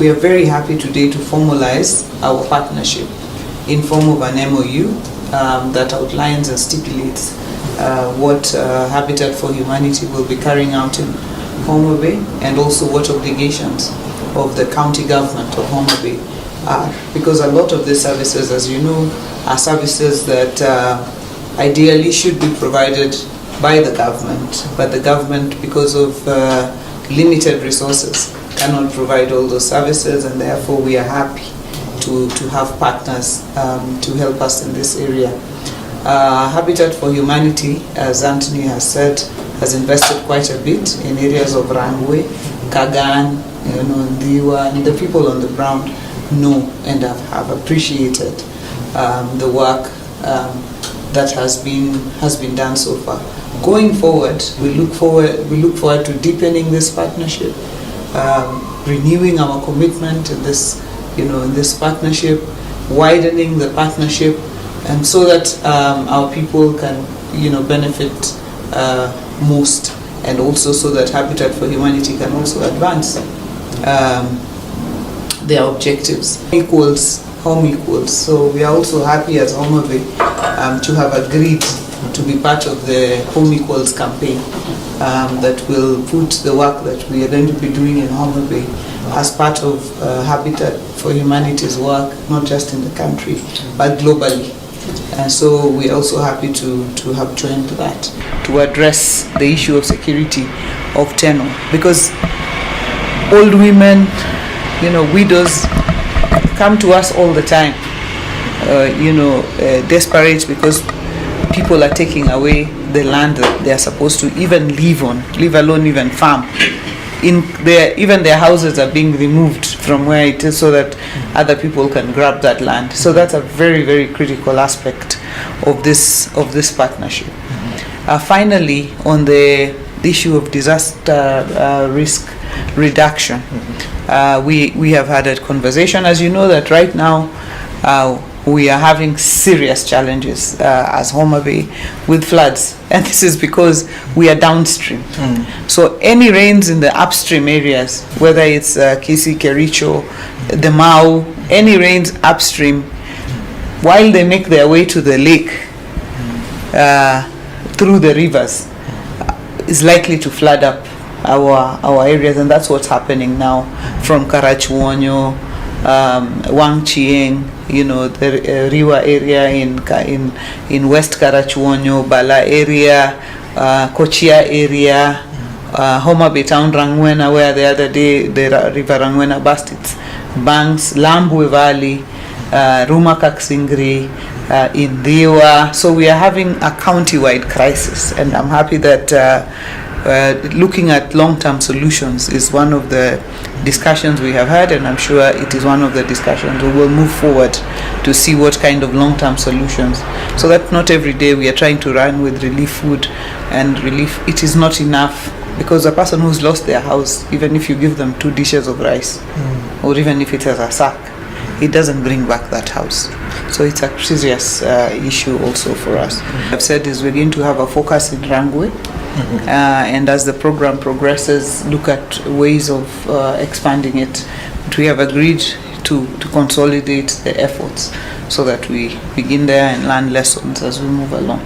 We are very happy today to formalize our partnership in form of an MOU that outlines and stipulates what Habitat for Humanity will be carrying out in Homa Bay, and also what obligations of the county government of Homa Bay are. Because a lot of these services, as you know, are services that ideally should be provided by the government, but the government, because of limited resources, cannot provide all those services, and therefore we are happy to have partners to help us in this area. Habitat for Humanity, as Anthony has said, has invested quite a bit in areas of Rangwe, Kagan, Ndiwa, and the people on the ground know and have appreciated the work that has been done so far. Going forward, we look forward to deepening this partnership, renewing our commitment in this partnership, widening the partnership, and so that our people can benefit most, and also so that Habitat for Humanity can also advance their objectives. Home equals. So we are also happy as Homa Bay to have agreed to be part of the Home Equals campaign that will put the work that we are going to be doing in Homa Bay as part of Habitat for Humanity's work, not just in the country, but globally. And so we're also happy to have joined that, to address the issue of security of tenure. Because old women, widows, come to us all the time, desperate because people are taking away the land that they are supposed to even live on, leave alone even farm. Even their houses are being removed from where it is so that other people can grab that land. So that's a very, very critical aspect of this partnership. Finally, on the issue of disaster risk reduction, we have had a conversation. As you know, that right now we are having serious challenges as Homa Bay with floods, and this is because we are downstream. So any rains in the upstream areas, whether it's Kisi, Kericho, the Mau, any rains upstream, while they make their way to the lake through the rivers, is likely to flood up our areas, and that's what's happening now from Karachuonyo, Wangchieng, the Riwa area in West Karachuonyo, Bala area, Kochia area, Homa Bay town, Rangwena, where the other day the river Rangwena burst its banks, Lambwe Valley, Ruma Kaksingri, in Diwa. So we are having a county-wide crisis, and I'm happy that looking at long-term solutions is one of the discussions we have had, and I'm sure it is one of the discussions we will move forward to see what kind of long-term solutions, so that not every day we are trying to run with relief food, and relief, it is not enough, because a person who's lost their house, even if you give them 2 dishes of rice, or even if it has a sack, it doesn't bring back that house. So it's a serious issue also for us. I've said is we're going to have a focus in Rangwe, and as the program progresses, look at ways of expanding it. But we have agreed to consolidate the efforts so that we begin there and learn lessons as we move along.